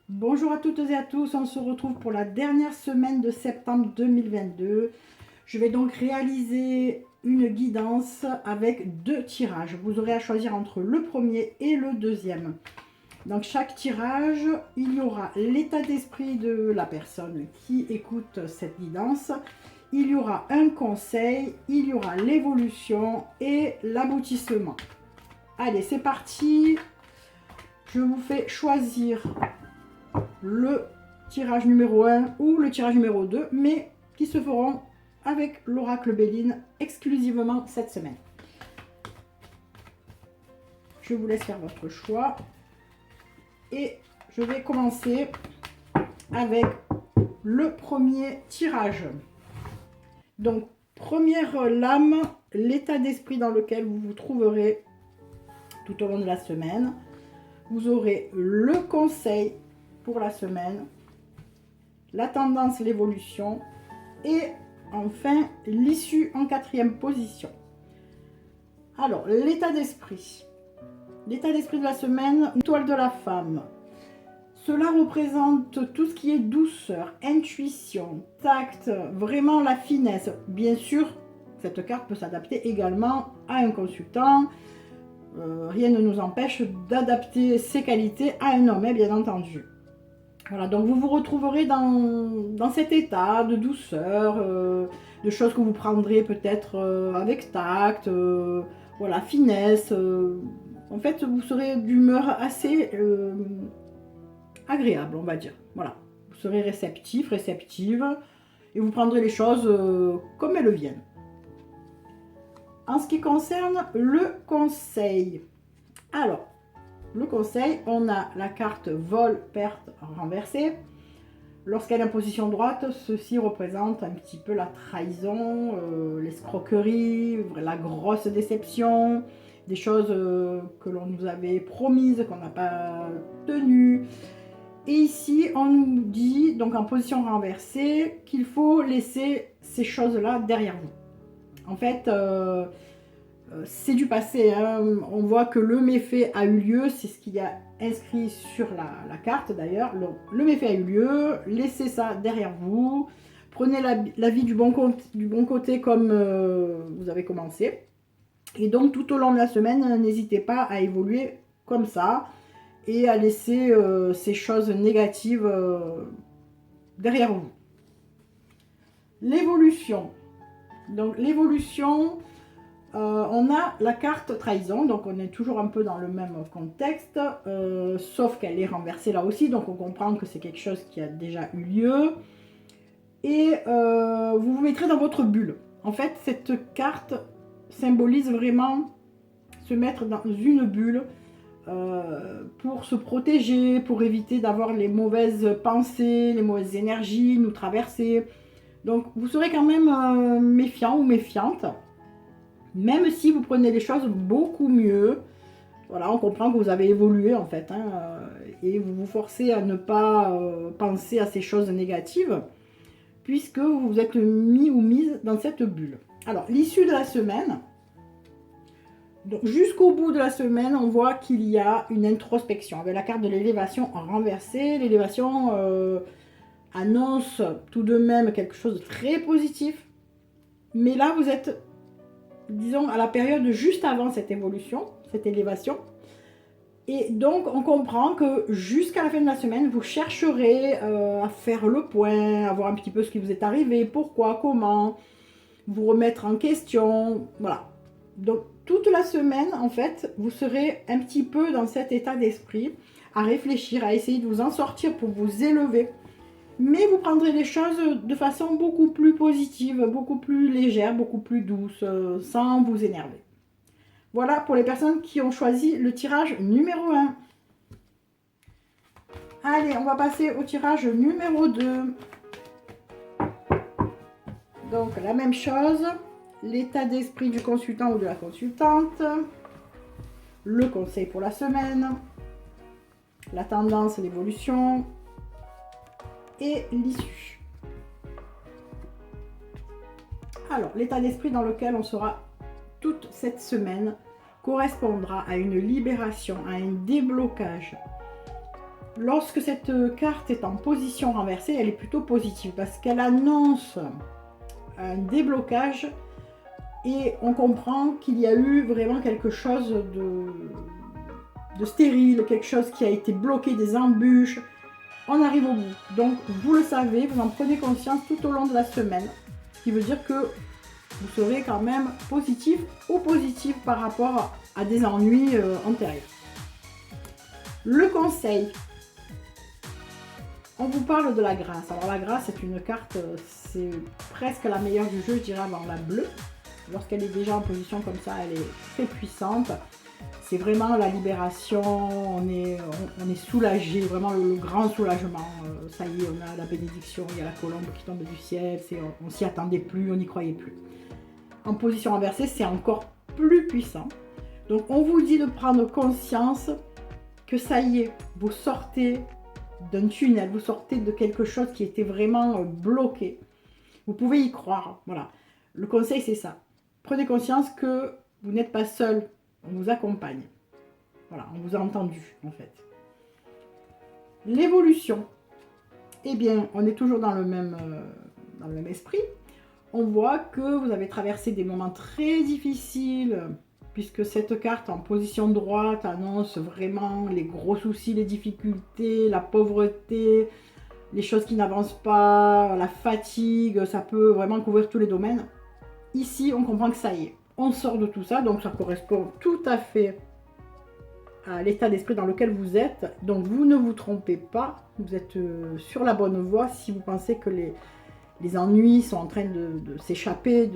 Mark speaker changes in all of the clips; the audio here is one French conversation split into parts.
Speaker 1: Bonjour à toutes et à tous, on se retrouve pour la dernière semaine de septembre 2022. Je vais donc réaliser une guidance avec deux tirages. Vous aurez à choisir entre le premier et le deuxième. Dans chaque tirage, il y aura l'état d'esprit de la personne qui écoute cette guidance. Il y aura un conseil, il y aura l'évolution et l'aboutissement. Allez, c'est parti. Je vous fais choisir le tirage numéro 1 ou le tirage numéro 2, mais qui se feront avec l'oracle Béline exclusivement cette semaine. Je vous laisse faire votre choix et je vais commencer avec le premier tirage. Donc, première lame, l'état d'esprit dans lequel vous vous trouverez tout au long de la semaine. Vous aurez le conseil pour la semaine, la tendance, l'évolution et enfin l'issue en quatrième position. Alors, l'état d'esprit. L'état d'esprit de la semaine, étoile de la femme. Cela représente tout ce qui est douceur, intuition, tact, vraiment la finesse. Bien sûr, cette carte peut s'adapter également à un consultant. Rien ne nous empêche d'adapter ses qualités à un homme, bien entendu. Voilà, donc vous vous retrouverez dans cet état de douceur, de choses que vous prendrez peut-être avec tact, voilà, finesse. En fait, vous serez d'humeur assez agréable, on va dire. Voilà, vous serez réceptif, réceptive, et vous prendrez les choses comme elles viennent. En ce qui concerne le conseil, alors, le conseil, on a la carte vol, perte, renversée. Lorsqu'elle est en position droite, ceci représente un petit peu la trahison, l'escroquerie, la grosse déception, des choses que l'on nous avait promises, qu'on n'a pas tenues. Et ici, on nous dit, donc en position renversée, qu'il faut laisser ces choses-là derrière vous. En fait, c'est du passé, hein. On voit que le méfait a eu lieu, c'est ce qu'il y a inscrit sur la carte d'ailleurs. Le méfait a eu lieu, laissez ça derrière vous, prenez la vie du bon côté comme vous avez commencé. Et donc tout au long de la semaine, n'hésitez pas à évoluer comme ça et à laisser ces choses négatives derrière vous. L'évolution. Donc l'évolution... on a la carte trahison, donc on est toujours un peu dans le même contexte, sauf qu'elle est renversée là aussi, donc on comprend que c'est quelque chose qui a déjà eu lieu. Et vous vous mettrez dans votre bulle. En fait, cette carte symbolise vraiment se mettre dans une bulle pour se protéger, pour éviter d'avoir les mauvaises pensées, les mauvaises énergies nous traverser. Donc vous serez quand même méfiant ou méfiante. Même si vous prenez les choses beaucoup mieux, voilà, on comprend que vous avez évolué en fait, hein, et vous vous forcez à ne pas penser à ces choses négatives, puisque vous vous êtes mis ou mise dans cette bulle. Alors, l'issue de la semaine, donc jusqu'au bout de la semaine, on voit qu'il y a une introspection. Avec la carte de l'élévation renversée, l'élévation annonce tout de même quelque chose de très positif, mais là vous êtes, disons, à la période juste avant cette évolution, cette élévation. Et donc, on comprend que jusqu'à la fin de la semaine, vous chercherez à faire le point, à voir un petit peu ce qui vous est arrivé, pourquoi, comment, vous remettre en question, voilà. Donc, toute la semaine, en fait, vous serez un petit peu dans cet état d'esprit, à réfléchir, à essayer de vous en sortir pour vous élever. Mais vous prendrez les choses de façon beaucoup plus positive, beaucoup plus légère, beaucoup plus douce, sans vous énerver. Voilà pour les personnes qui ont choisi le tirage numéro 1. Allez, on va passer au tirage numéro 2. Donc la même chose, l'état d'esprit du consultant ou de la consultante, le conseil pour la semaine, la tendance, l'évolution, et l'issue. Alors, l'état d'esprit dans lequel on sera toute cette semaine correspondra à une libération, à un déblocage. Lorsque cette carte est en position renversée, elle est plutôt positive parce qu'elle annonce un déblocage et on comprend qu'il y a eu vraiment quelque chose de stérile, quelque chose qui a été bloqué, des embûches. On arrive au bout. Donc vous le savez, vous en prenez conscience tout au long de la semaine, ce qui veut dire que vous serez quand même positif ou positif par rapport à des ennuis antérieurs. Le conseil. On vous parle de la grâce. Alors la grâce c'est une carte, c'est presque la meilleure du jeu, je dirais avant la bleue. Lorsqu'elle est déjà en position comme ça, elle est très puissante. C'est vraiment la libération, on est soulagé, vraiment le grand soulagement. Ça y est, on a la bénédiction, il y a la colombe qui tombe du ciel, on s'y attendait plus, on n'y croyait plus. En position inversée, c'est encore plus puissant. Donc on vous dit de prendre conscience que ça y est, vous sortez d'un tunnel, vous sortez de quelque chose qui était vraiment bloqué. Vous pouvez y croire, voilà. Le conseil c'est ça. Prenez conscience que vous n'êtes pas seul, on vous accompagne. Voilà, on vous a entendu en fait. L'évolution. Eh bien, on est toujours dans le même esprit. On voit que vous avez traversé des moments très difficiles, puisque cette carte en position droite annonce vraiment les gros soucis, les difficultés, la pauvreté, les choses qui n'avancent pas, la fatigue, ça peut vraiment couvrir tous les domaines. Ici, on comprend que ça y est, on sort de tout ça, donc ça correspond tout à fait à l'état d'esprit dans lequel vous êtes. Donc vous ne vous trompez pas, vous êtes sur la bonne voie si vous pensez que les ennuis sont en train de s'échapper,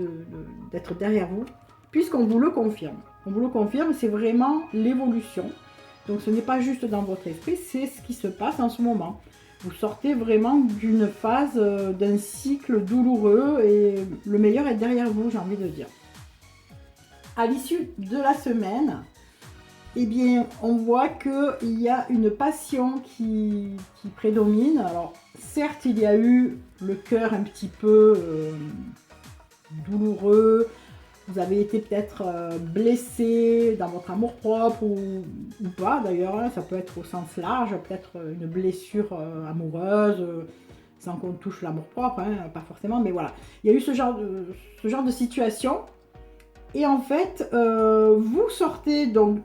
Speaker 1: d'être derrière vous, puisqu'on vous le confirme. On vous le confirme, c'est vraiment l'évolution. Donc ce n'est pas juste dans votre esprit, c'est ce qui se passe en ce moment. Vous sortez vraiment d'une phase, d'un cycle douloureux et le meilleur est derrière vous, j'ai envie de dire. À l'issue de la semaine, eh bien, on voit qu'il y a une passion qui prédomine. Alors, certes, il y a eu le cœur un petit peu douloureux. Vous avez été peut-être blessé dans votre amour-propre ou pas d'ailleurs. Hein, ça peut être au sens large, peut-être une blessure amoureuse, sans qu'on touche l'amour-propre, hein, pas forcément. Mais voilà, il y a eu ce genre de situation. Et en fait, vous sortez donc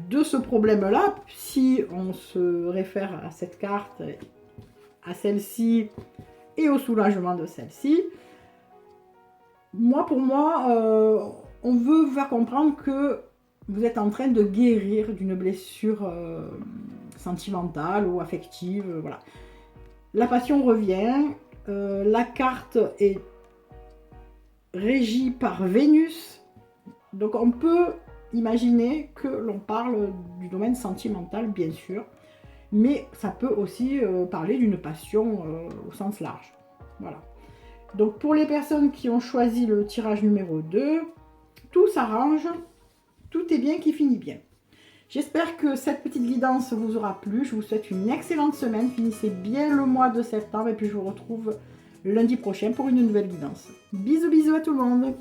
Speaker 1: de ce problème-là, si on se réfère à cette carte, à celle-ci et au soulagement de celle-ci. Pour moi, on veut vous faire comprendre que vous êtes en train de guérir d'une blessure sentimentale ou affective. Voilà. La passion revient. La carte est régie par Vénus. Donc on peut imaginer que l'on parle du domaine sentimental, bien sûr, mais ça peut aussi parler d'une passion au sens large. Voilà. Donc pour les personnes qui ont choisi le tirage numéro 2, tout s'arrange, tout est bien qui finit bien. J'espère que cette petite guidance vous aura plu. Je vous souhaite une excellente semaine. Finissez bien le mois de septembre et puis je vous retrouve lundi prochain pour une nouvelle guidance. Bisous bisous à tout le monde.